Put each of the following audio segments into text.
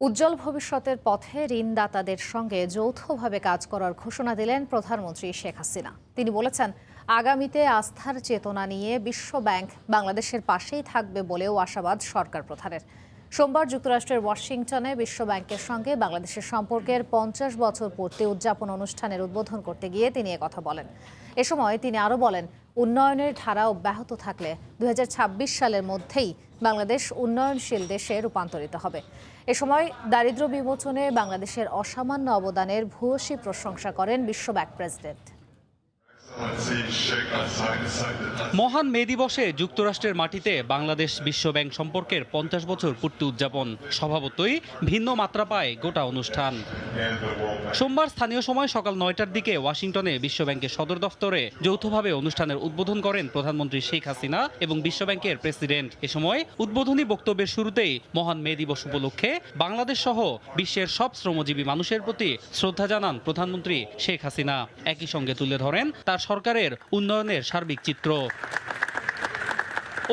উজ্জ্বল ভবিষ্যতের পথে ঋণদাতাদের সঙ্গে যৌথভাবে কাজ করার ঘোষণা দিলেন প্রধানমন্ত্রী শেখ হাসিনা। তিনি বলেছেন, আগামীতে আস্থার চেতনা নিয়ে বিশ্ব ব্যাংক বাংলাদেশের পাশেই থাকবে বলেও আশাবাদ সরকার প্রধানের। সোমবার যুক্তরাষ্ট্রের ওয়াশিংটনে বিশ্ব ব্যাংকের সঙ্গে বাংলাদেশের সম্পর্কের 50 বছর পূর্তি উদযাপন অনুষ্ঠানের উদ্বোধন করতে গিয়ে তিনি একথা বলেন। এ সময় তিনি আরও বলেন, উন্নয়নের ধারা অব্যাহত থাকলে 2026 সালের মধ্যেই বাংলাদেশ উন্নয়নশীল দেশে রূপান্তরিত হবে। এ সময় দারিদ্র্য বিমোচনে বাংলাদেশের অসামান্য অবদানের ভূয়সী প্রশংসা করেন বিশ্বব্যাংক প্রেসিডেন্ট। মহান মে দিবসে যুক্তরাষ্ট্রের মাটিতে বাংলাদেশ বিশ্বব্যাংক সম্পর্কের 50 বছর পূর্তি উদযাপন স্বভাবতই ভিন্ন মাত্রা পায় গোটা অনুষ্ঠান। সোমবার স্থানীয় সময় সকাল 9টার দিকে ওয়াশিংটনে বিশ্বব্যাংকের সদর দফতরে যৌথভাবে অনুষ্ঠানের উদ্বোধন করেন প্রধানমন্ত্রী শেখ হাসিনা এবং বিশ্বব্যাংকের প্রেসিডেন্ট। এ সময় উদ্বোধনী বক্তব্যের শুরুতেই মহান মে দিবস উপলক্ষে বাংলাদেশ সহ বিশ্বের সব শ্রমজীবী মানুষের প্রতি শ্রদ্ধা জানান প্রধানমন্ত্রী শেখ হাসিনা। একই সঙ্গে তুলে ধরেন তার সরকারের উন্নয়নের সার্বিক চিত্র।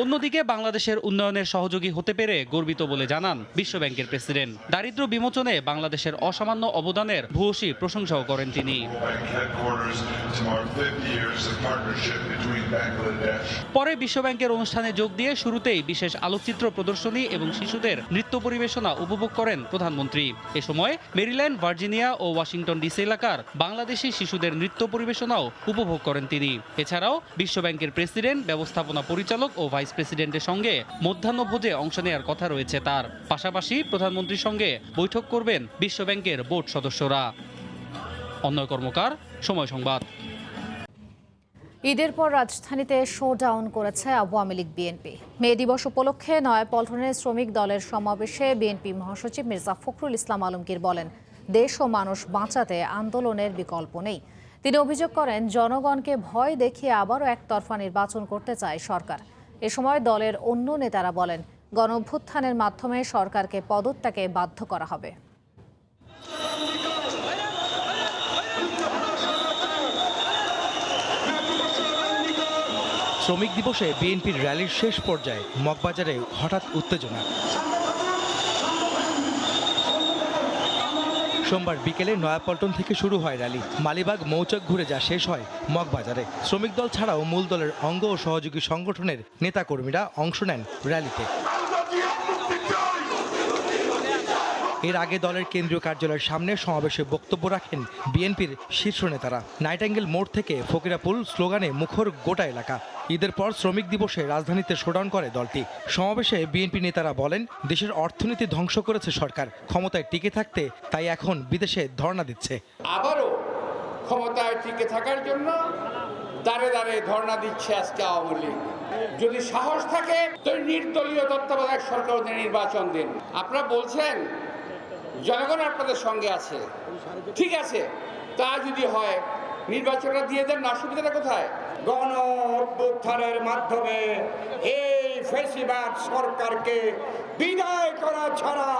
অন্যদিকে বাংলাদেশের উন্নয়নের সহযোগী হতে পেরে গর্বিত বলে জানান বিশ্বব্যাংকের প্রেসিডেন্ট। দারিদ্র্য বিমোচনে বাংলাদেশের অসামান্য অবদানের ভূয়সী প্রশংসাও করেন তিনি। পরে বিশ্বব্যাংকের অনুষ্ঠানে যোগ দিয়ে শুরুতেই বিশেষ আলোকচিত্র প্রদর্শনী এবং শিশুদের নৃত্য পরিবেশনা উপভোগ করেন প্রধানমন্ত্রী। এ সময় মেরিল্যান্ড, ভার্জিনিয়া ও ওয়াশিংটন ডিসি এলাকার বাংলাদেশি শিশুদের নৃত্য পরিবেশনাও উপভোগ করেন তিনি। এছাড়াও বিশ্বব্যাংকের প্রেসিডেন্ট, ব্যবস্থাপনা পরিচালক ও ভাইস প্রেসিডেন্টের সঙ্গে মধ্যাহ্নভোজে অংশ নেওয়ার কথা রয়েছে তার। পাশাপাশি প্রধানমন্ত্রীর সঙ্গে বৈঠক করবেন বিশ্বব্যাংকের বোর্ড সদস্যরা। অন্যয় কর্মকার, সময় সংবাদ। ঈদের পর রাজধানীতে শোডাউন করেছে আওয়ামী লীগ বিএনপি। মে দিবস উপলক্ষে নয়াপল্টনের শ্রমিক দলের সমাবেশে বিএনপি মহাসচিব মির্জা ফখরুল ইসলাম আলমগীর বলেন, দেশ ও মানুষ বাঁচাতে আন্দোলনের বিকল্প নেই। তিনি অভিযোগ করেন, জনগণকে ভয় দেখিয়ে আবারও একতরফা নির্বাচন করতে চায় সরকার। এ সময় দলের অন্য নেতারা বলেন, গণঅভ্যুত্থানের মাধ্যমে সরকারকে পদত্যাগে বাধ্য করা হবে। শ্রমিক দিবসে বিএনপির র্যালির শেষ পর্যায়ে মগবাজারে হঠাৎ উত্তেজনা। সোমবার বিকেলে নয়াপল্টন থেকে শুরু হয় র্যালি। মালিবাগ মৌচাক ঘুরে যা শেষ হয় মগবাজারে। শ্রমিক দল ছাড়াও মূল দলের অঙ্গ ও সহযোগী সংগঠনের নেতাকর্মীরা অংশ নেন র্যালিতে। এর আগে দলের কেন্দ্রীয় কার্যালয়ের সামনে সমাবেশে বক্তব্য রাখেন বিএনপির শীর্ষ নেতারা। নাইটাঙ্গেল মোড় থেকে ফকিরাপুল স্লোগানে মুখর গোটা এলাকা। ঈদের পর শ্রমিক দিবসে রাজধানীতে শোডাউন করে দলটি। সমাবেশে বিএনপি নেতারা বলেন, দেশের অর্থনীতি ধ্বংস করেছে সরকার, ক্ষমতায় টিকে থাকতে তাই এখন বিদেশে ধর্ণা দিচ্ছে। আবারও ক্ষমতায় টিকে থাকার জন্য দাঁড়ে দাঁড়ে ধর্ণা দিচ্ছে আজকে আওয়ামী লীগ। যদি সাহস থাকে তো নির্দলীয় তত্ত্বাবধায়ক সরকার নির্বাচন দিন। আপনারা বলছেন জনগণ আপনাদের সঙ্গে আছে, ঠিক আছে, তা যদি হয় নির্বাচনটা দিয়ে দেন, অসুবিধাটা কোথায়? গণ অভ্যুত্থানের মাধ্যমে এই ফ্যাসিবাদ সরকারকে বিদায় করা ছাড়া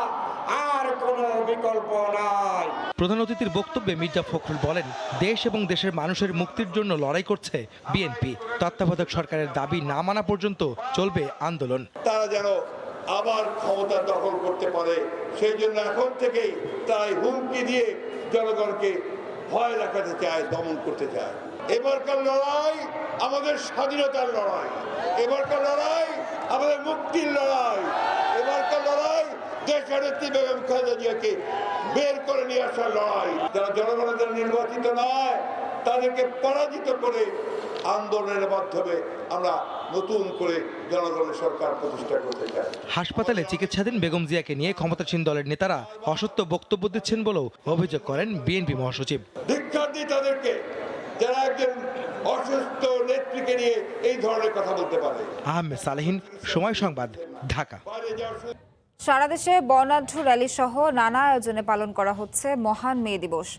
আর কোনো বিকল্প নাই। প্রধান অতিথির বক্তব্যে মির্জা ফখরুল বলেন, দেশ এবং দেশের মানুষের মুক্তির জন্য লড়াই করছে বিএনপি। তত্ত্বাবধায়ক সরকারের দাবি না মানা পর্যন্ত চলবে আন্দোলন। তারা যেন আবার ক্ষমতা দখল করতে পারে, সেই জন্য এখন থেকেই তাই হুমকি দিয়ে জনগণকে ভয় দেখাতে চায়, দমন করতে চায়। এবারকার লড়াই আমাদের স্বাধীনতার লড়াই, এবারকার লড়াই আমাদের মুক্তির লড়াই, এবারকার লড়াই দেশনেত্রী বেগম খালেদা জিয়াকে বের করে নিয়ে আসার লড়াই। যারা জনগণের নির্বাচিত নয় তাদেরকে পরাজিত করে আন্দোলনের মাধ্যমে আমরা নতুন করে জনগণের সরকার প্রতিষ্ঠা করতে চাই। হাসপাতালে চিকিৎসাধীন বেগম জিয়াকে নিয়ে ক্ষমতাসীন দলের নেতারা অসত্য বক্তব্য দিচ্ছেন বলেও অভিযোগ করেন বিএনপি মহাসচিব। ধিক্কার দিই তাদেরকে, যারা একজন অসুস্থ নেত্রীকে নিয়ে এই ধরনের কথা বলতে পারে। আহমেদ সালেহীন, সময় সংবাদ, ঢাকা। সারা দেশে বর্ণাঢ্য র্যালি সহ নানা আয়োজনে পালন করা হচ্ছে মহান মে দিবস।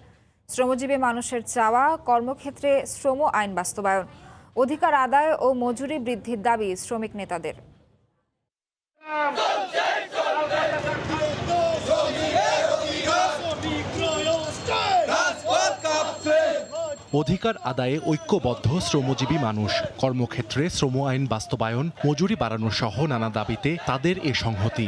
শ্রমজীবী মানুষের চাওয়া, কর্মক্ষেত্রে শ্রম আইন বাস্তবায়ন, অধিকার আদায় ও মজুরি বৃদ্ধির দাবি শ্রমিক নেতাদের। অধিকার আদায়ে ঐক্যবদ্ধ শ্রমজীবী মানুষ, কর্মক্ষেত্রে শ্রম আইন বাস্তবায়ন, মজুরি বাড়ানো সহ নানা দাবিতে তাদের এ সংহতি।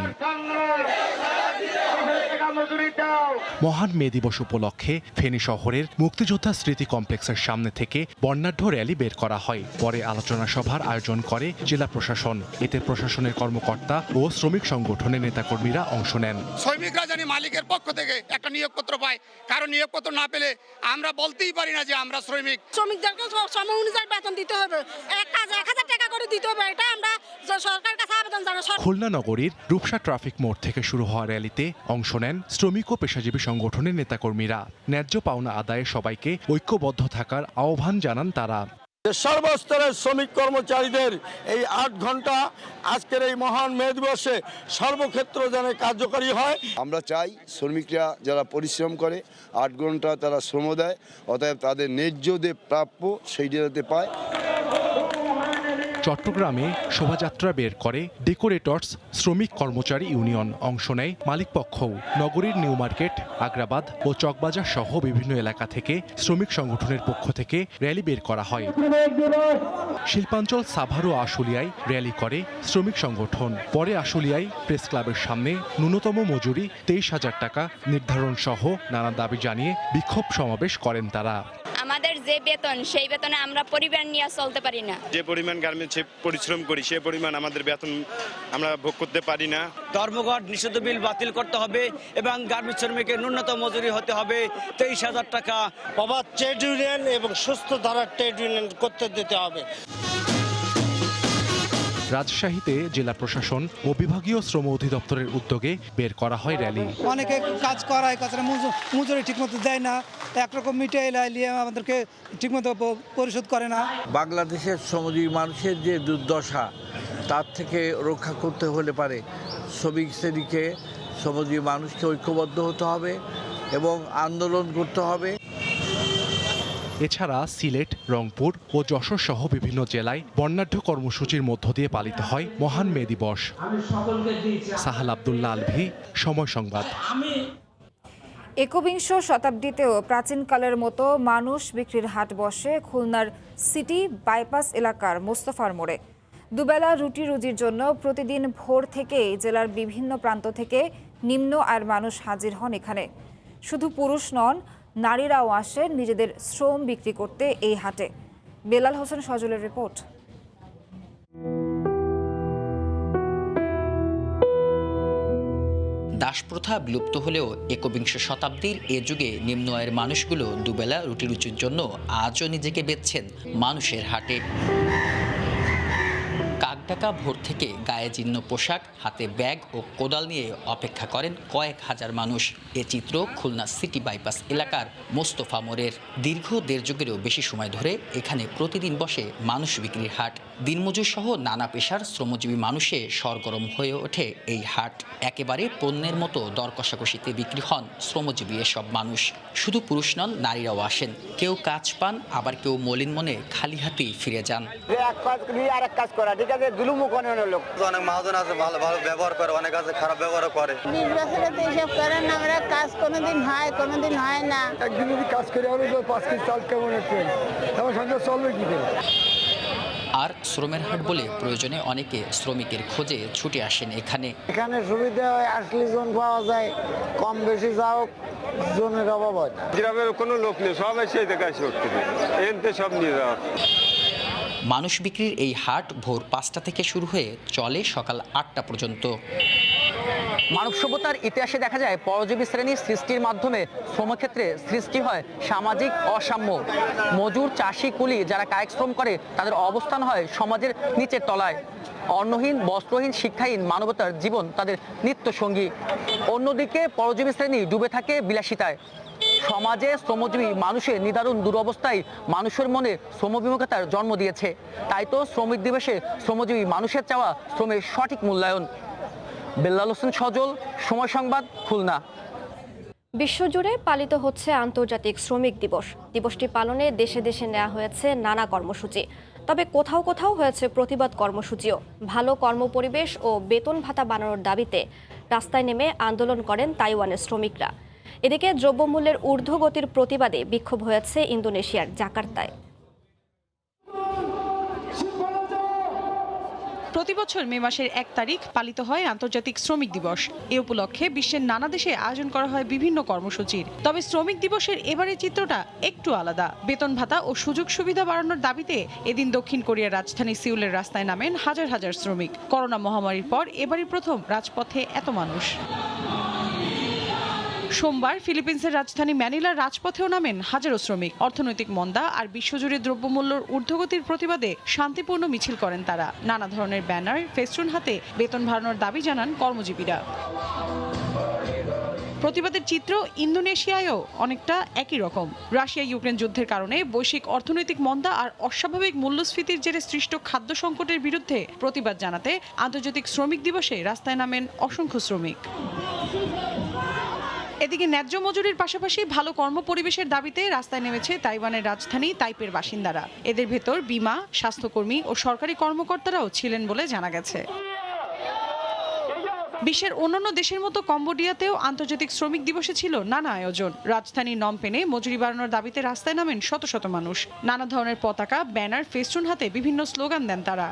মহান মে দিবস উপলক্ষে ফেনী শহরের মুক্তিযোদ্ধা স্মৃতি কমপ্লেক্সের সামনে থেকে বর্ণাঢ্য র্যালি বের করা হয়। পরে আলোচনা সভার আয়োজন করে জেলা প্রশাসন। এতে প্রশাসনের কর্মকর্তা ও শ্রমিক সংগঠনের নেতাকর্মীরা অংশ নেন। শ্রমিকরা জানি মালিকের পক্ষ থেকে একটা নিয়োগপত্র পায়, কারণ নিয়োগপত্র না পেলে আমরা বলতেই পারি না যে আমরা শ্রমিক। শ্রমিকদেরকে সময় অনুযায়ী বেতন দিতে হবে, এক কাজে 1000 টাকা করে দিতে হবে, এটা আমরা সরকারের কাছে আবেদন জানাই। খুলনা নগরীর রূপসা ট্রাফিক মোড় থেকে শুরু হওয়া র্যালিতে অংশ নেন শ্রমিক ও পেশাজীবী সংগঠনের নেতাকর্মীরা। ন্যায্য পাওনা আদায়ে সবাইকে ঐক্যবদ্ধ থাকার আহ্বান জানান তারা। সর্বস্তরের শ্রমিক কর্মচারীদের এই 8 ঘন্টা আজকের এই মহান মে দিবসে সর্বক্ষেত্র যেন কার্যকরী হয়। আমরা চাই শ্রমিকরা যারা পরিশ্রম করে 8 ঘন্টা তারা শ্রম দেয়, অতএব তাদের ন্যায্য যে প্রাপ্য সেইটা যাতে পায়। চট্টগ্রামে শোভাযাত্রা বের করে ডেকোরেটরস শ্রমিক কর্মচারী ইউনিয়ন। অংশ নেয় মালিকপক্ষও। নগরীর নিউ মার্কেট, আগ্রাবাদ ও চকবাজার সহ বিভিন্ন এলাকা থেকে শ্রমিক সংগঠনের পক্ষ থেকে র্যালি বের করা হয়। শিল্পাঞ্চল সাভার ও আশুলিয়ায় র্যালি করে শ্রমিক সংগঠন। পরে আশুলিয়ায় প্রেস ক্লাবের সামনে ন্যূনতম মজুরি 23,000 টাকা নির্ধারণ সহ নানা দাবি জানিয়ে বিক্ষোভ সমাবেশ করেন তারা। আমাদের যে বেতন, সেই বেতনে আমরা পরিবার নিয়ে চলতে পারি না। যে পরিমাণ গার্মেন্টসে পরিশ্রম করি সে পরিমাণ আমাদের বেতন আমরা ভোগ করতে পারি না। ধর্মঘট নিষিদ্ধ বিল বাতিল করতে হবে এবং গার্মেন্টস শ্রমিকের ন্যূনতম মজুরি হতে হবে 23,000 টাকা। অবাধ ট্রেড ইউনিয়ন এবং সুস্থ ধারার ট্রেড ইউনিয়ন করতে দিতে হবে। রাজশাহীতে জেলা প্রশাসন ও বিভাগীয় শ্রম অধিদপ্তরের উদ্যোগে বের করা হয় র্যালি। অনেকে কাজ করায়, মজুরি ঠিকমতো দেয় না, একরকম মিটিয়ে এলিয়ে আমাদেরকে ঠিকমতো পরিশোধ করে না। বাংলাদেশের শ্রমজীবী মানুষের যে দুর্দশা, তার থেকে রক্ষা করতে হলে পারে শ্রমিক শ্রেণীকে, শ্রমজীবী মানুষকে ঐক্যবদ্ধ হতে হবে এবং আন্দোলন করতে হবে। এছাড়া সিলেট, রংপুর ও যশোর সহ বিভিন্ন জেলায় বর্ণাঢ্য কর্মসূচির মধ্য দিয়ে পালিত হয় মহান মে দিবস। সাহাল আব্দুল্লাহ আলভি, সময় সংবাদ। একবিংশ শতাব্দীতেও প্রাচীনকালের মতো মানুষ বিক্রির হাট বসে খুলনার সিটি বাইপাস এলাকার মোস্তফার মোড়ে। দুবেলা রুটি রুজির জন্য প্রতিদিন ভোর থেকেই জেলার বিভিন্ন প্রান্ত থেকে নিম্ন আয়ের মানুষ হাজির হন এখানে। শুধু পুরুষ নন, নারীরাও আসেন নিজেদের শ্রম বিক্রি করতে এই হাটে। বেলাল হোসেন সজলের রিপোর্ট। দাসপ্রথা বিলুপ্ত হলেও একবিংশ শতাব্দীর এ যুগে নিম্ন আয়ের মানুষগুলো দুবেলা রুটি রুচির জন্য আজও নিজেকে বেচছেন মানুষের হাটে। কাকডাকা ভোর থেকে গায়ে জীর্ণ পোশাক, হাতে ব্যাগ ও কোদাল নিয়ে অপেক্ষা করেন কয়েক হাজার মানুষ। এ চিত্র খুলনা সিটি বাইপাস এলাকার মোস্তফা মোড়ের। দীর্ঘ 1.5 যুগেরও বেশি সময় ধরে এখানে প্রতিদিন বসে মানুষ বিক্রির হাট। দিনমজুর সহ নানা পেশার শ্রমজীবী মানুষে সরগরম হয়ে ওঠে এই হাট। একেবারে পণ্যের মতো দর কষাকষিতে বিক্রি হন শ্রমজীবী এসব মানুষ। শুধু পুরুষ নন, নারীরাও আসেন। কেউ কাজ পান, আবার কেউ মলিন মনে খালি হাতেই ফিরে যান। এক কাজ নিয়ে আরেক কাজ করা, ঠিক আছে, জুলুমও করে লোক। অনেক মহাজন আছে, ভালো ভালো ব্যবহার করে, অনেক আছে খারাপ ব্যবহারও করে। 20 বছরে তো এইসব করেন, আমরা কাজ কোনোদিন হয় কোনোদিন হয় না। একদিন যদি কাজ করে আমি 5 কেজি চাল কেমন আমার সঙ্গে চলবে কি করে? আর শ্রমের হাট বলে প্রয়োজনে অনেকে শ্রমিকের খোঁজে ছুটে আসেন এখানে। এখানে সুবিধা হয়, আসলে জন পাওয়া যায়, কম বেশি যাও জনের অভাব হয়। গ্রামের কোনো লোক নেই, সব এসে কাজ করতে এনতে সব নিয়ে যাওয়া। মানুষ বিক্রির এই হাট ভোর 5টা থেকে শুরু হয়ে চলে সকাল 8টা পর্যন্ত। মানব সভ্যতার ইতিহাসে দেখা যায় পরজীবী শ্রেণীর সৃষ্টির মাধ্যমে শ্রমক্ষেত্রে সৃষ্টি হয় সামাজিক অসাম্য। মজুর, চাষি, কুলি যারা কায়িক শ্রম করে তাদের অবস্থান হয় সমাজের নিচের তলায়। অন্নহীন, বস্ত্রহীন, শিক্ষাহীন মানবতার জীবন তাদের নিত্য সঙ্গী। অন্যদিকে পরজীবী শ্রেণী ডুবে থাকে বিলাসিতায়। সমাজে শ্রমজীবী মানুষের নিদারুণ দুরবস্থায় মানুষের মনে শ্রমবিমুখতার জন্ম দিয়েছে। তাই তো শ্রমিক দিবসে শ্রমজীবী মানুষের চাওয়া শ্রমের সঠিক মূল্যায়ন। বেলাল হোসেন সজল, সময় সংবাদ, খুলনা। বিশ্বজুড়ে পালিত হচ্ছে আন্তর্জাতিক শ্রমিক দিবস। দিবসটি পালনে দেশে দেশে নেওয়া হয়েছে নানা কর্মসূচি। তবে কোথাও কোথাও হয়েছে প্রতিবাদ কর্মসূচিও। ভালো কর্মপরিবেশ ও বেতন ভাতা বাড়ানোর দাবিতে রাস্তায় নেমে আন্দোলন করেন তাইওয়ানের শ্রমিকরা। এদিকে দ্রব্যমূল্যের ঊর্ধ্বগতির প্রতিবাদে বিক্ষোভ হয়েছে ইন্দোনেশিয়ার জাকার্তায়। প্রতি বছর মে মাসের 1 তারিখ পালিত হয় আন্তর্জাতিক শ্রমিক দিবস। এ উপলক্ষে বিশ্বের নানা দেশে আয়োজন করা হয় বিভিন্ন কর্মসূচির। তবে শ্রমিক দিবসের এবারের চিত্রটা একটু আলাদা। বেতন ভাতা ও সুযোগ সুবিধা বাড়ানোর দাবিতে এদিন দক্ষিণ কোরিয়ার রাজধানী সিউলের রাস্তায় নামেন হাজার হাজার শ্রমিক। করোনা মহামারীর পর এবারই প্রথম রাজপথে এত মানুষ। সোমবার ফিলিপিন্সের রাজধানী ম্যানিলার রাজপথেও নামেন হাজারো শ্রমিক। অর্থনৈতিক মন্দা আর বিশ্বজুড়ে দ্রব্যমূল্যের ঊর্ধ্বগতির প্রতিবাদে শান্তিপূর্ণ মিছিল করেন তারা। নানা ধরনের ব্যানার, ফেস্টুন হাতে বেতন বাড়ানোর দাবি জানান কর্মজীবীরা। প্রতিবাদের চিত্র ইন্দোনেশিয়ায়ও অনেকটা একই রকম। রাশিয়া ইউক্রেন যুদ্ধের কারণে বৈশ্বিক অর্থনৈতিক মন্দা আর অস্বাভাবিক মূল্যস্ফীতির জেরে সৃষ্ট খাদ্য সংকটের বিরুদ্ধে প্রতিবাদ জানাতে আন্তর্জাতিক শ্রমিক দিবসে রাস্তায় নামেন অসংখ্য শ্রমিক। এদিকে ন্যায্য মজুরির পাশাপাশি ভালো কর্ম পরিবেশের দাবিতে রাস্তায় নেমেছে তাইওয়ানের রাজধানী তাইপের বাসিন্দারা। এদের ভেতর বিমা, স্বাস্থ্যকর্মী ও সরকারি কর্মকর্তারাও ছিলেন বলে জানা গেছে। বিশ্বের অন্যান্য দেশের মতো কম্বোডিয়াতেও আন্তর্জাতিক শ্রমিক দিবসে ছিল নানা আয়োজন। রাজধানী নমপেনে মজুরি বাড়ানোর দাবিতে রাস্তায় নামেন শত শত মানুষ। নানা ধরনের পতাকা, ব্যানার, ফেস্টুন হাতে বিভিন্ন স্লোগান দেন তারা।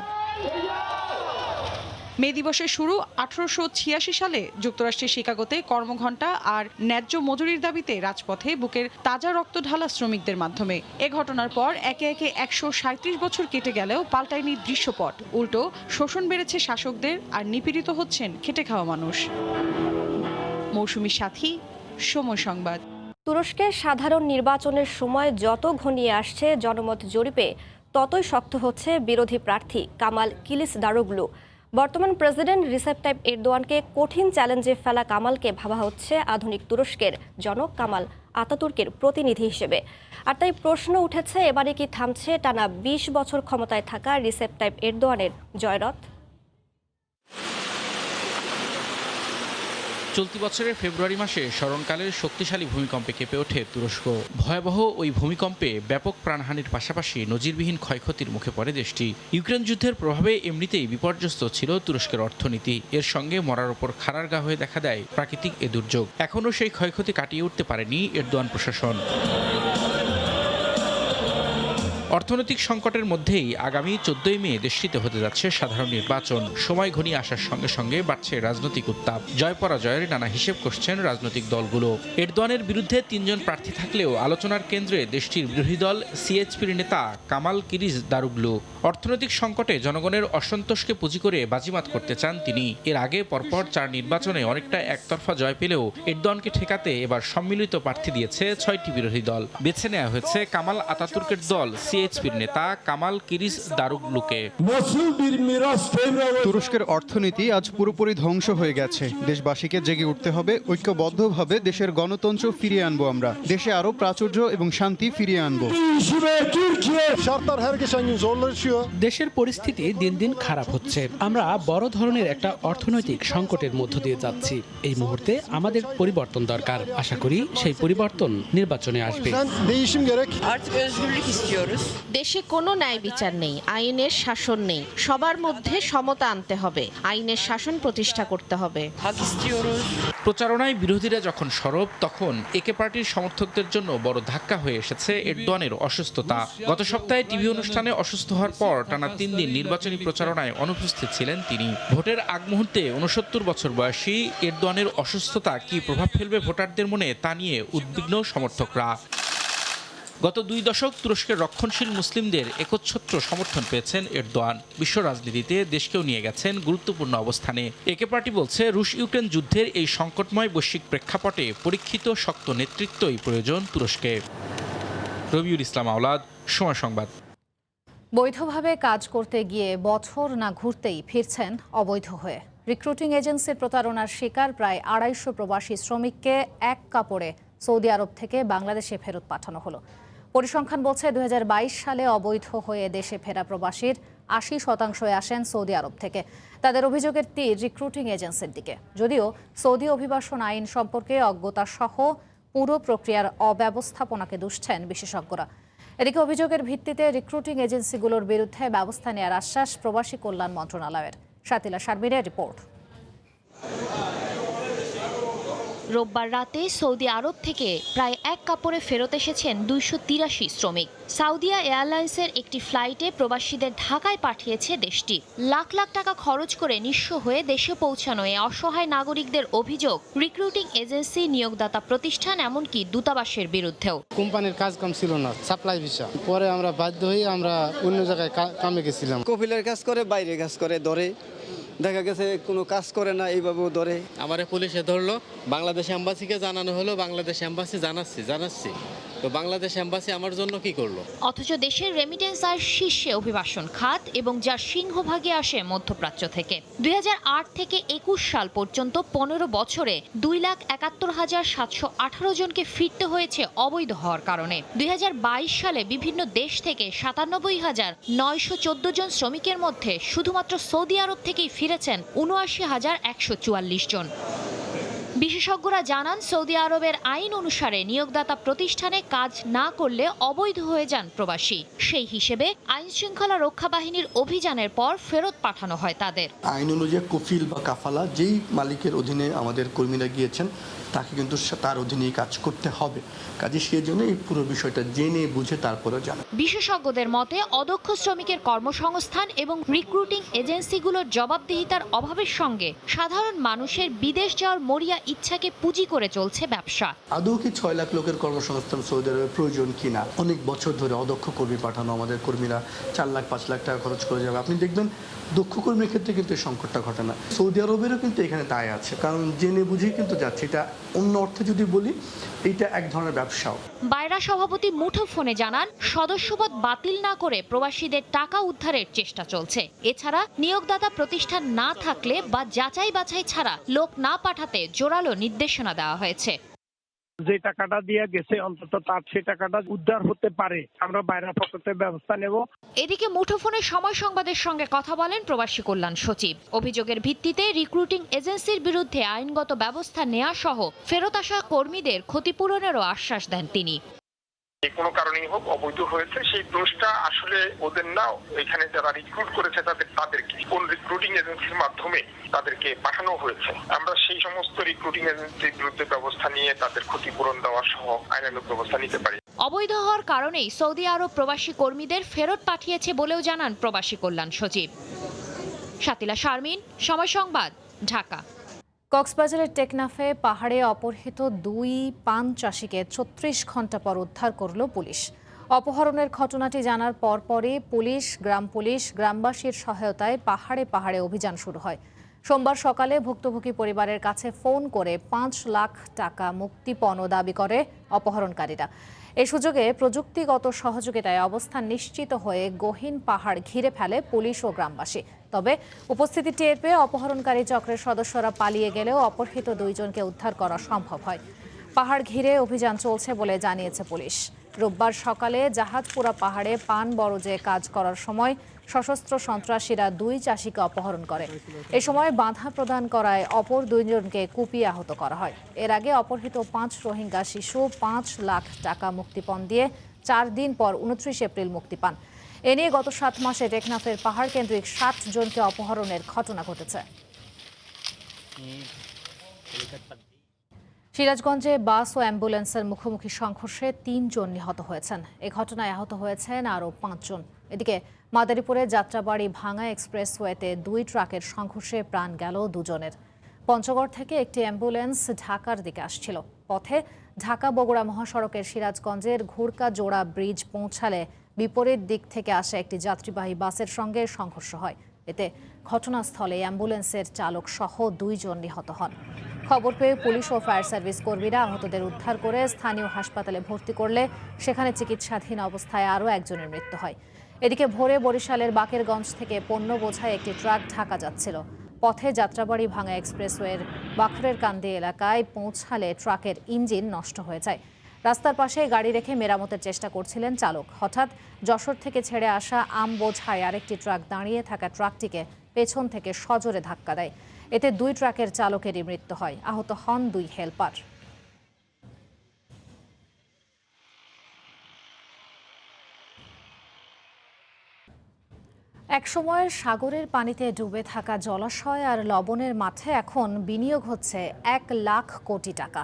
মে দিবসের শুরু 1886 সালে যুক্তরাষ্ট্রের শিকাগোতে কর্মঘণ্টা আর ন্যায্য মজুরির দাবিতে রাজপথে বুকের তাজা রক্ত ঢালা শ্রমিকদের মাধ্যমে। এ ঘটনার পর একে একে 137 বছর কেটে গেলেও পাল্টায়নি দৃশ্যপট। উল্টো শোষণ বেড়েছে শাসকদের আর নিপীড়িত হচ্ছেন খেটে খাওয়া মানুষ। মৌসুমী সাথী, সময় সংবাদ। তুরস্কের সাধারণ নির্বাচনের সময় যত ঘনিয়ে আসছে জনমত জরিপে ততই শক্ত হচ্ছে বিরোধী প্রার্থী কামাল কিলিচদারোগলু। বর্তমান প্রেসিডেন্ট রিসেপ তাইপ এরদোয়ানকে কঠিন চ্যালেঞ্জে ফেলা কামালকে ভাবা হচ্ছে আধুনিক তুরস্কের জনক কামাল আতাতুর্কের প্রতিনিধি হিসেবে। আর তাই প্রশ্ন উঠেছে, এবারে কি থামছে টানা 20 বছর ক্ষমতায় থাকা রিসেপ তাইপ এরদোয়ানের জয়রথ? চলতি বছরের ফেব্রুয়ারি মাসে স্মরণকালের শক্তিশালী ভূমিকম্পে কেঁপে ওঠে তুরস্ক। ভয়াবহ ওই ভূমিকম্পে ব্যাপক প্রাণহানির পাশাপাশি নজিরবিহীন ক্ষয়ক্ষতির মুখে পড়ে দেশটি। ইউক্রেন যুদ্ধের প্রভাবে এমনিতেই বিপর্যস্ত ছিল তুরস্কের অর্থনীতি। এর সঙ্গে মরার ওপর খাড়ার গা হয়ে দেখা দেয় প্রাকৃতিক এ দুর্যোগ। এখনও সেই ক্ষয়ক্ষতি কাটিয়ে উঠতে পারেনি এরদোয়ান প্রশাসন। অর্থনৈতিক সংকটের মধ্যেই আগামী 14 মে দেশটিতে হতে যাচ্ছে সাধারণ নির্বাচন। সময় ঘনিয়ে আসার সঙ্গে সঙ্গে বাড়ছে রাজনৈতিক উত্তাপ। জয় পরাজয়ের নানা হিসেব করছেন রাজনৈতিক দলগুলো। এরদোয়ানের বিরুদ্ধে 3 জন প্রার্থী থাকলেও আলোচনার কেন্দ্রে দেশটির বিরোধী দল সিএইচপির নেতা কামাল কিলিচদারোগলু। অর্থনৈতিক সংকটে জনগণের অসন্তোষকে পুঁজি করে বাজিমাত করতে চান তিনি। এর আগে পরপর 4 নির্বাচনে অনেকটা একতরফা জয় পেলেও এরদোয়ানকে ঠেকাতে এবার সম্মিলিত প্রার্থী দিয়েছে 6টি বিরোধী দল। বেছে নেওয়া হয়েছে কামাল আতাতুর্কের দল সিএইচপির নেতা কামাল কিলিচদারোগলুকে। তুরস্কের অর্থনীতি আজ পুরোপুরি ধ্বংস হয়ে গেছে। দেশবাসীকে জেগে উঠতে হবে, ঐক্যবদ্ধভাবে দেশের গণতন্ত্র ফিরিয়ে আনবো আমরা। দেশে আরো প্রাচুর্য এবং শান্তি ফিরিয়ে আনবো। দেশের পরিস্থিতি দিন দিন খারাপ হচ্ছে। আমরা বড় ধরনের একটা অর্থনৈতিক সংকটের মধ্য দিয়ে যাচ্ছি। এই মুহূর্তে আমাদের পরিবর্তন দরকার। আশা করি সেই পরিবর্তন নির্বাচনে আসবে। দেশে কোনো ন্যায় বিচার নেই, আইনের শাসন নেই। সবার মধ্যে সমতা আনতে হবে, আইনের শাসন প্রতিষ্ঠা করতে হবে। প্রচারণায় বিরোধীরা যখন সরব, তখন একে পার্টির সমর্থকদের জন্য বড় ধাক্কা হয়ে এসেছে এরদোয়ানের অসুস্থতা। গত সপ্তাহে টিভি অনুষ্ঠানে অসুস্থ হওয়ার পর টানা 3 দিন নির্বাচনী প্রচারণায় অনুপস্থিত ছিলেন তিনি। ভোটের আগ মুহূর্তে 69 বছর বয়সী এরদোয়ানের অসুস্থতা কি প্রভাব ফেলবে ভোটারদের মনে, তা নিয়ে উদ্বিগ্ন সমর্থকরা। গত 2 দশক তুরস্কের রক্ষণশীল মুসলিমদের একচ্ছত্র সমর্থন পেয়েছেন এরদোয়ান। বিশ্ব রাজনীতিতে দেশকেও নিয়ে গেছেন গুরুত্বপূর্ণ অবস্থানে। একে পার্টি বলছে, রুশ ইউক্রেন যুদ্ধের এই সংকটময় বৈশ্বিক প্রেক্ষাপটে পরীক্ষিত শক্ত নেতৃত্বই প্রয়োজন তুরস্কে। রবিউল ইসলাম আওলাদ, সময় সংবাদ। বৈধভাবে কাজ করতে গিয়ে বছর না ঘুরতেই ফিরছেন অবৈধ হয়ে। রিক্রুটিং এজেন্সির প্রতারণার শিকার প্রায় 250 প্রবাসী শ্রমিককে এক কাপড়ে সৌদি আরব থেকে বাংলাদেশে ফেরত পাঠানো হলো। পরিসংখ্যান বলছে 2022 সালে অবৈধ হয়ে দেশে ফেরা প্রবাসীর 80% আসেন সৌদি আরব থেকে। তাদের অভিযোগের তীর রিক্রুটিং এজেন্সির দিকে। যদিও সৌদি অভিবাসন আইন সম্পর্কে অজ্ঞতা সহ পুরো প্রক্রিয়ার অব্যবস্থাপনাকে দুষছেন বিশেষজ্ঞরা। এদিকে অভিযোগের ভিত্তিতে রিক্রুটিং এজেন্সিগুলোর বিরুদ্ধে ব্যবস্থা নেওয়ার আশ্বাস প্রবাসী কল্যাণ মন্ত্রণালয়ের। শাতিলা শারমিনের রিপোর্ট। রোববার রাতে সৌদি আরব থেকে প্রায় এক কাপড়ে ফেরত এসেছেন 283 শ্রমিক। সাউদিয়া এয়ারলাইন্সের একটি ফ্লাইটে প্রবাসীদের ঢাকায় পাঠিয়েছে দেশটি। লাখ লাখ টাকা খরচ করে নিঃস্ব হয়ে দেশে পৌঁছানো এই অসহায় নাগরিকদের অভিযোগ রিক্রুটিং এজেন্সি, নিয়োগদাতা প্রতিষ্ঠান, এমনকি দূতাবাসের বিরুদ্ধেও। কোম্পানির কাজ কাম ছিল না, সাপ্লাই ভিসা। পরে আমরা বাধ্য হয়ে আমরা অন্য জায়গায় কামে গেছিলাম। কফিলের কাজ করে, বাইরে কাজ করে, ধরে দেখা গেছে কোনো কাজ করে না, এইভাবেও ধরে। আমারে পুলিশে ধরলো, বাংলাদেশ এম্বাসিকে জানানো হলো, বাংলাদেশ এম্বাসি জানাচ্ছি তো বাংলাদেশ এম্বাসি আমার জন্য কি করলো? অথচ দেশের রেমিটেন্স আর শীর্ষে অভিবাসন খাত, এবং যার সিংহভাগে আসে মধ্যপ্রাচ্য থেকে। 2008 থেকে 21 সাল পর্যন্ত 15 বছরে 2,71,718 জনকে ফিরতে হয়েছে অবৈধ হওয়ার কারণে। 2022 সালে বিভিন্ন দেশ থেকে 97,914 জন শ্রমিকের মধ্যে শুধুমাত্র সৌদি আরব থেকেই ফিরেছেন 79,144 জন। বিশেষজ্ঞরা জানান, সৌদি আরবের আইন অনুসারে নিয়োগদাতা প্রতিষ্ঠানে কাজ না করলে অবৈধ হয়ে যান প্রবাসী। সেই হিসেবে আইন শৃঙ্খলা রক্ষা বাহিনীর অভিযানের পর ফেরত পাঠানো হয় তাদের। আইন অনুযায়ী কফিল বা কাফালা যেই মালিকের অধীনে আমাদের কর্মীরা গিয়েছেন তাকে কিন্তু তার অধীনেই কাজ করতে হবে। কাজে সেই জন্য এই পুরো বিষয়টা জেনে বুঝে তারপরে জানা। বিশেষজ্ঞদের মতে অদক্ষ শ্রমিকের কর্মসংস্থান এবং রিক্রুটিং এজেন্সিগুলোর জবাবদিহিতার অভাবের সঙ্গে সাধারণ মানুষের বিদেশ যাওয়ার মরিয়া ইচ্ছাকে পুঁজি করে চলছে ব্যবসা। আদৌ কি 6 লাখ লোকের কর্মসংস্থান সৌদি আরবে প্রয়োজন কিনা? অনেক বছর ধরে অদক্ষ কর্মী পাঠানো, আমাদের কর্মীরা 4 লাখ 5 লাখ টাকা খরচ করে যাবে। আপনি দেখবেন দক্ষ কর্মীর ক্ষেত্রে কিন্তু এই সংকটটা ঘটে না। সৌদি আরবেরও কিন্তু এখানে দায় আছে, কারণ জেনে বুঝেই কিন্তু যাচ্ছে। এটা অন্য অর্থে যদি বলি, এটা এক ধরনের ব্যবসাও। বাইরা সভাপতি মুঠোফোনে জানান, সদস্যপদ বাতিল না করে প্রবাসীদের টাকা উদ্ধারের চেষ্টা চলছে। এছাড়া নিয়োগদাতা প্রতিষ্ঠান না থাকলে বা যাচাই বাছাই ছাড়া লোক না পাঠাতে জোরালো নির্দেশনা দেওয়া হয়েছে। যে টাকাটা দিয়ে গেছে অন্তত তার সেই টাকাটা উদ্ধার হতে পারে, আমরা বাইরের পক্ষে ব্যবস্থা নেব। এদিকে মুঠোফোনে সময় সংবাদের সঙ্গে কথা বলেন প্রবাসী কল্যাণ সচিব। অভিযোগের ভিত্তিতে রিক্রুটিং এজেন্সির বিরুদ্ধে আইনগত ব্যবস্থা নেওয়া সহ ফেরত আসা কর্মীদের ক্ষতিপূরণেরও আশ্বাস দেন তিনি। কোনো কারণেই হোক অবৈধ হয়েছে, সেই দোষটা আসলে ওদের না, এখানে যারা রিক্রুট করেছে তাদেরকে কোন রিক্রুটিং এজেন্সির মাধ্যমে তাদেরকে পাঠানো হয়েছে। আমরা সেই সমস্ত রিক্রুটিং এজেন্সির বিরুদ্ধে ব্যবস্থা নিয়ে তাদের ক্ষতিপূরণ দেওয়া সহ আইনানুগ ব্যবস্থা নিতে পারি। অবৈধ হওয়ার কারণেই সৌদি আরব প্রবাসী কর্মীদের ফেরত পাঠিয়েছে বলেও জানান প্রবাসী কল্যাণ সচিব। শাতিলা শারমিন, সময় সংবাদ, ঢাকা। কক্সবাজারের টেকনাফে পাহাড়ে অপহৃত 2 পান চাষিকে 36 ঘন্টা পর উদ্ধার করল পুলিশ। অপহরণের ঘটনাটি জানার পরপরই গ্রাম পুলিশ গ্রামবাসীর সহায়তায় পাহাড়ে পাহাড়ে অভিযান শুরু হয়। সোমবার সকালে ভুক্তভোগী পরিবারের কাছে ফোন করে 5 লাখ টাকা মুক্তিপণ দাবি করে অপহরণকারীরা। এই সুযোগে প্রযুক্তিগত সহযোগিতায় অবস্থান নিশ্চিত হয়ে গহীন পাহাড় ঘিরে ফেলে পুলিশ ও গ্রামবাসী। তবে উপস্থিতি টের পেয়ে অপহরণকারী চক্রের সদস্যরা পালিয়ে গেলেও অপহৃত 2 জনকে উদ্ধার করা সম্ভব হয়। পাহাড় ঘিরে অভিযান চলছে বলে জানিয়েছে পুলিশ। রোববার সকালে জাহাজপুরা পাহাড়ে পান বরজে কাজ করার সময় সশস্ত্র সন্ত্রাসীরা 2 চাষিকে অপহরণ করে। এ সময় বাধা প্রদান করায় অপর 2 জনকে কুপিয়ে আহত করা হয়। এর আগে অপহৃত 5 রোহিঙ্গা শিশু 5 লাখ টাকা মুক্তিপণ দিয়ে 4 দিন পর 29 এপ্রিল মুক্তি পান। এ নিয়ে গত 7 মাসে টেকনাফের পাহাড় কেন্দ্রিক 7 জনকে অপহরণের ঘটনা ঘটেছে। সিরাজগঞ্জে বাস ও অ্যাম্বুলেন্সের মুখোমুখি সংঘর্ষে 3 জন নিহত হয়েছেন। এ ঘটনায় আহত হয়েছেন আরও 5 জন। এদিকে মাদারীপুরে যাত্রাবাড়ি ভাঙা এক্সপ্রেসওয়েতে 2 ট্রাকের সংঘর্ষে প্রাণ গেল 2 জনের। পঞ্চগড় থেকে একটি অ্যাম্বুলেন্স ঢাকার দিকে আসছিল। পথে ঢাকা বগুড়া মহাসড়কের সিরাজগঞ্জের ঘুরকা জোড়া ব্রিজ পৌঁছালে বিপরীত দিক থেকে আসা একটি যাত্রীবাহী বাসের সঙ্গে সংঘর্ষ হয়। এতে ঘটনাস্থলে অ্যাম্বুলেন্সের চালক সহ 2 জন নিহত হন। খবর পেয়ে পুলিশ ও ফায়ার সার্ভিস কর্মীরা আহতদের উদ্ধার করে স্থানীয় হাসপাতালে ভর্তি করলে সেখানে চিকিৎসাধীন অবস্থায় আরও 1 জনের মৃত্যু হয়। এদিকে ভোরে বরিশালের বাকেরগঞ্জ থেকে পণ্য বোঝাই একটি ট্রাক ঢাকা যাচ্ছিল। পথে যাত্রাবাড়ি ভাঙা এক্সপ্রেসওয়ের বাখরের কান্দি এলাকায় পৌঁছালে ট্রাকের ইঞ্জিন নষ্ট হয়ে যায়। রাস্তার পাশে গাড়ি রেখে মেরামতের চেষ্টা করছিলেন চালক। হঠাৎ যশোর থেকে ছেড়ে আসা আম বোঝায় আরেকটি ট্রাক দাঁড়িয়ে থাকা ট্রাকটিকে পেছন থেকে সজোরে ধাক্কা দেয়। এতে 2 ট্রাকের চালকেরই মৃত্যু হয়। আহত হন 2 হেলপার। একসময় সাগরের পানিতে ডুবে থাকা জলাশয় আর লবণের মাঠে এখন বিনিয়োগ হচ্ছে 1 লাখ কোটি টাকা।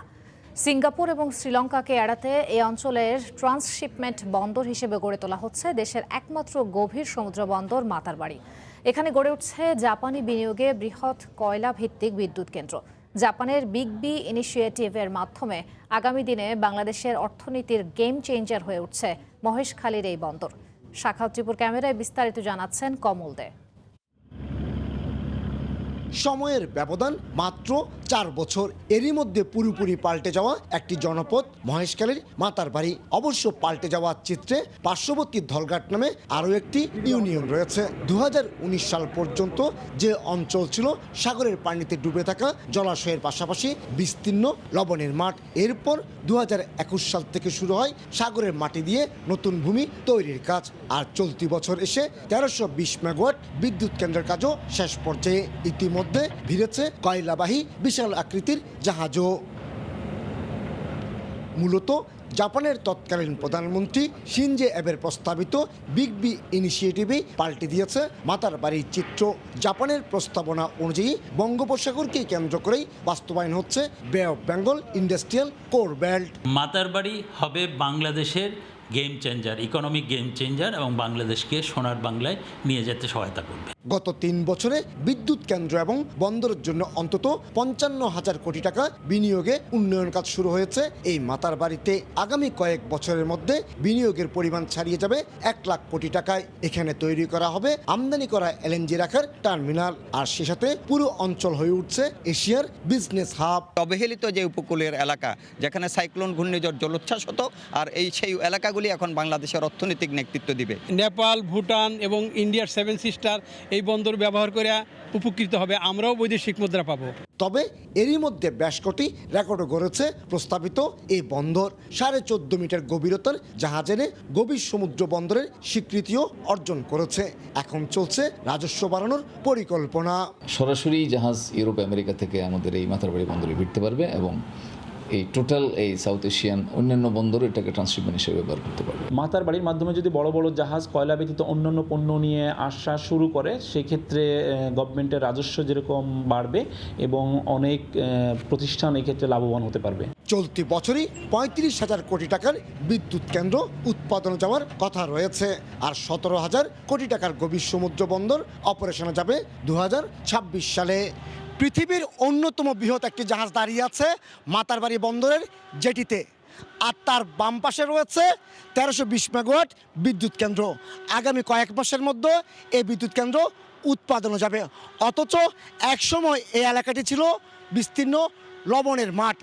সিঙ্গাপুর এবং শ্রীলঙ্কাকে এড়াতে এই অঞ্চলের ট্রান্সশিপমেন্ট বন্দর হিসেবে গড়ে তোলা হচ্ছে দেশের একমাত্র গভীর সমুদ্র বন্দর মাতারবাড়ি। এখানে গড়ে উঠছে জাপানি বিনিয়োগে বৃহৎ কয়লা ভিত্তিক বিদ্যুৎ কেন্দ্র। জাপানের বিগ বি ইনিশিয়েটিভের মাধ্যমে আগামী দিনে বাংলাদেশের অর্থনীতির গেম চেঞ্জার হয়ে উঠছে মহেশখালীর এই বন্দর। শাখাউত ত্রিপুর ক্যামেরায় বিস্তারিত জানাচ্ছেন কমল দে। সময়ের ব্যবধান মাত্র 4 বছর, এরই মধ্যে পুরোপুরি পাল্টে যাওয়া একটি জনপদ মহেশখালীর মাতারবাড়ি। অবশ্য পাল্টে যাওয়া চিত্রে পার্শ্ববর্তী ধলঘাট নামে আরও একটি ইউনিয়ন রয়েছে। 2019 সাল পর্যন্ত যে অঞ্চল ছিল সাগরের পানিতে ডুবে থাকা জলাশয়ের পাশাপাশি বিস্তীর্ণ লবণের মাঠ, এরপর 2021 সাল থেকে শুরু হয় সাগরের মাটি দিয়ে নতুন ভূমি তৈরির কাজ। আর চলতি বছর এসে 1320 মেগাওয়াট বিদ্যুৎ কেন্দ্রের কাজও শেষ পর্যায়ে। ইতিমধ্যে ভিড়েছে কয়লাবাহী বিশাল আকৃতির জাহাজও। মূলত জাপানের তৎকালীন প্রধানমন্ত্রী শিনজে অ্যাবের প্রস্তাবিত বিগ বি ইনিশিয়েটিভে পাল্টে দিয়েছে মাতারবাড়ির চিত্র। জাপানের প্রস্তাবনা অনুযায়ী বঙ্গোপসাগরকে কেন্দ্র করেই বাস্তবায়ন হচ্ছে বে of Bengal industrial core belt. Matarbari হবে বাংলাদেশের game changer, economic game changer, এবং বাংলাদেশকে সোনার বাংলায় নিয়ে যেতে সহায়তা করবে। গত 3 বছরে বিদ্যুৎ কেন্দ্র এবং বন্দরের জন্য অন্তত 55,000 কোটি টাকা বিনিয়োগে উন্নয়ন কাজ শুরু হয়েছে এই মাতারবাড়িতে। আগামী কয়েক বছরের মধ্যে বিনিয়োগের পরিমাণ ছাড়িয়ে যাবে 1 লাখ কোটি টাকায়। এখানে তৈরি করা হবে আমদানি করা এলএনজি রাখার টার্মিনাল, আর সে সাথে পুরো অঞ্চল হয়ে উঠছে এশিয়ার বিজনেস হাব। অবহেলিত যে উপকূলের এলাকা, যেখানে সাইক্লোন ঘূর্ণিঝড় জলোচ্ছ্বাস হতো, আর সেই এলাকাগুলি এখন বাংলাদেশের অর্থনৈতিক নেতৃত্ব দিবে। নেপাল, ভুটান এবং ইন্ডিয়ার 7 সিস্টার এই বন্দর ব্যবহার করে উপকৃত হবে, আমরাও বৈদেশিক মুদ্রা পাবো। তবে এরই মধ্যে বেশ কটি রেকর্ডও গড়েছে প্রস্তাবিত এই বন্দর। 14.5 মিটার গভীরতার জাহাজ এনে গভীর সমুদ্র বন্দরের স্বীকৃতিও অর্জন করেছে। এখন চলছে রাজস্ব বাড়ানোর পরিকল্পনা। সরাসরি জাহাজ ইউরোপ আমেরিকা থেকে আমাদের এই মাতারবাড়ি বন্দরে ভিড়তে পারবে এবং এই টোটাল এই সাউথ এশিয়ান অন্যান্য বন্দর এটাকে ট্রান্সশিপমেন্ট হিসেবে ব্যবহার করতে পারবে। মাতারবাড়ির মাধ্যমে যদি বড় বড় জাহাজ কয়লা ব্যতীত অন্যান্য পণ্য নিয়ে আসা শুরু করে, সেক্ষেত্রে গভর্নমেন্টের রাজস্ব যেরকম বাড়বে এবং অনেক প্রতিষ্ঠান এক্ষেত্রে লাভবান হতে পারবে। চলতি বছরই 35,000 কোটি টাকার বিদ্যুৎ কেন্দ্র উৎপাদন যাওয়ার কথা রয়েছে, আর 17,000 কোটি টাকার গভীর সমুদ্র বন্দর অপারেশনে যাবে 2026 সালে। পৃথিবীর অন্যতম বৃহৎ একটি জাহাজ দাঁড়িয়ে আছে মাতারবাড়ি বন্দরের জেটিতে, আর তার বাম পাশে রয়েছে 1320 মেগাওয়াট বিদ্যুৎ কেন্দ্র। আগামী কয়েক মাসের মধ্যে এই বিদ্যুৎ কেন্দ্র উৎপাদনে যাবে। অথচ একসময় এই এলাকাটি ছিল বিস্তীর্ণ লবণের মাঠ,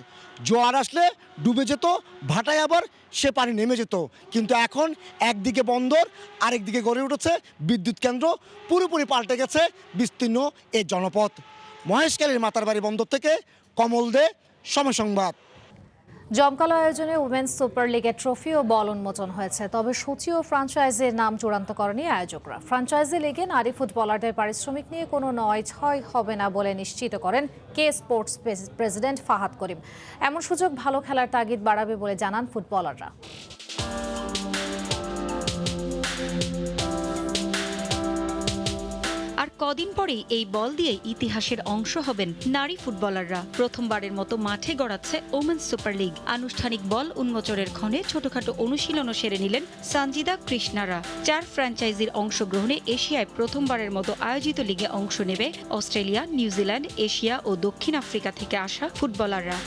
জোয়ার আসলে ডুবে যেত, ভাটায় আবার সে পানি নেমে যেত। কিন্তু এখন একদিকে বন্দর, আরেকদিকে গড়ে উঠেছে বিদ্যুৎ কেন্দ্র, পুরোপুরি পাল্টে গেছে বিস্তীর্ণ এই জনপদ। মহেশখালীর মাতারবাড়ি বন্দর থেকে কমল দে, সময় সংবাদ। জমকালো আয়োজনে উমেন্স সুপার লিগের ট্রফি ও বল উন্মোচন হয়েছে। তবে সূচি ও ফ্র্যাঞ্চাইজির নাম চূড়ান্ত করেনি আয়োজকরা। ফ্র্যাঞ্চাইজি লিগে নারী ফুটবলারদের পারিশ্রমিক নিয়ে কোনো নয়-ছয় হবে না বলে নিশ্চিত করেন কে স্পোর্টস প্রেসিডেন্ট ফাহাদ করিম। এমন সুযোগ ভালো খেলার তাগিদ বাড়াবে বলে জানান ফুটবলাররা। আর কদিন পরেই এই বল দিয়ে ইতিহাসের অংশ হবেন নারী ফুটবলাররা। প্রথমবারের মতো মাঠে গড়াচ্ছে ওমেন্স সুপার লিগ। আনুষ্ঠানিক বল উন্মোচনের ক্ষণে ছোটখাটো অনুশীলনও সেরে নিলেন সানজিদা কৃষ্ণারা। 4 ফ্র্যাঞ্চাইজির অংশগ্রহণে এশিয়ায় প্রথমবারের মতো আয়োজিত লিগে অংশ নেবে অস্ট্রেলিয়া, নিউজিল্যান্ড, এশিয়া ও দক্ষিণ আফ্রিকা থেকে আসা ফুটবলাররা।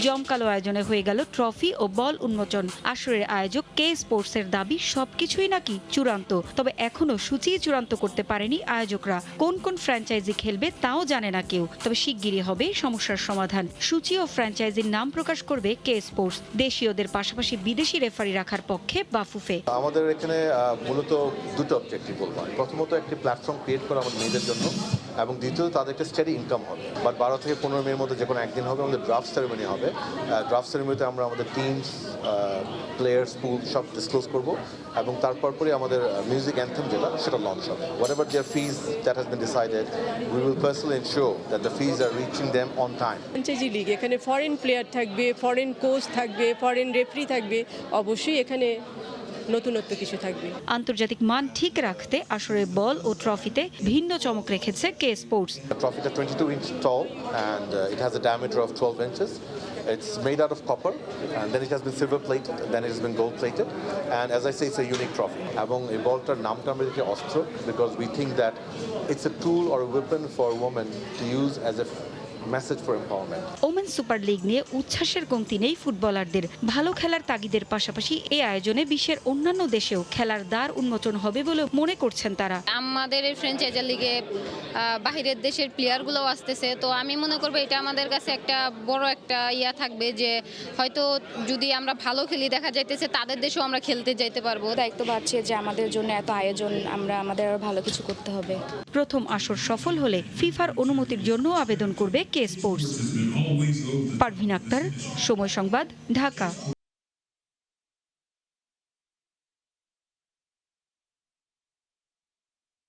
জমকালো আয়োজনে হয়ে গেল ট্রফি ও বল উন্মোচন। আসরের আয়োজক কে স্পোর্টসের দাবি সবকিছুই নাকি চূড়ান্ত, তবে এখনো সূচি চূড়ান্ত করতে পারেনি আয়োজকরা। কোন কোন ফ্র্যাঞ্চাইজি খেলবে তাও জানে না কেউ, তবে শিগগিরই হবে সমস্যার সমাধান। সূচি ও ফ্র্যাঞ্চাইজির নাম প্রকাশ করবে কে স্পোর্টস। দেশীয়দের পাশাপাশি বিদেশি রেফারি রাখার পক্ষে বাফুফে। আমাদের এখানে মূলত দুটো অবজেক্টিভ বলবো। প্রথমত একটি প্ল্যাটফর্ম ক্রিয়েট করা আমাদের মেয়েদের জন্য, এবং দ্বিতীয়ত তাদের একটা স্টেডি ইনকাম হবে। বাট 12 থেকে 15 মের মধ্যে যে কোনো একদিন হবে আমাদের ড্রাফট সেরেমনি হবে। ড্রাফট সেরেমনিতে আমরা আমাদের টিমস, প্লেয়ার্স, পুল সব ডিসক্লোজ করব, এবং তারপরে আমাদের মিউজিক অ্যান্থেম যেটা সেটা লঞ্চ হবে। Whatever their fees that has been decided, we will personally ensure that the fees are reaching them on time. Franchise league, এখানে ফরেন প্লেয়ার থাকবে, ফরেন কোচ থাকবে, ফরেন রেফারি থাকবে। অবশ্যই এখানে নতুনত্ব কিছু থাকবে। আন্তর্জাতিক মান ঠিক রাখতে আসরের বল ও ট্রফিতে ভিন্ন চমক রেখেছে কে sports. The trophy is 22 inches tall and it has a diameter of 12 inches. It's made out of copper and then it has been silver plated, then it has been gold plated, and as I say, it's a unique trophy. এবং এই বলটার নামটা আমরা রেখেছি অস্ত্র because we think that it's a tool or a weapon for a woman to use as a message for empowerment. Women super league নিয়ে উচ্ছ্বাসের কমতি নেই ফুটবলারদের। ভালো খেলার তাগিদের পাশাপাশি এই আয়োজনে বিশ্বের অন্যান্য দেশেও খেলার দ্বার উন্মোচন হবে বলে মনে করছেন তারা। আমাদের এই ফ্র্যাঞ্চাইজি লিগে বাহিরের দেশের প্লেয়ারগুলোও আসতেছে, তো আমি মনে করবো এটা আমাদের কাছে একটা বড় একটা ইয়া থাকবে যে হয়তো যদি আমরা ভালো খেলি দেখা যাইতেছে তাদের দেশেও আমরা খেলতে যাইতে পারবো। দায়িত্ব বাড়ছে যে আমাদের জন্য এত আয়োজন, আমাদের আরো ভালো কিছু করতে হবে। প্রথম আসর সফল হলে ফিফার অনুমতির জন্য আবেদন করবে কে স্পোর্টস। পারভিন আক্তার, সময় সংবাদ, ঢাকা।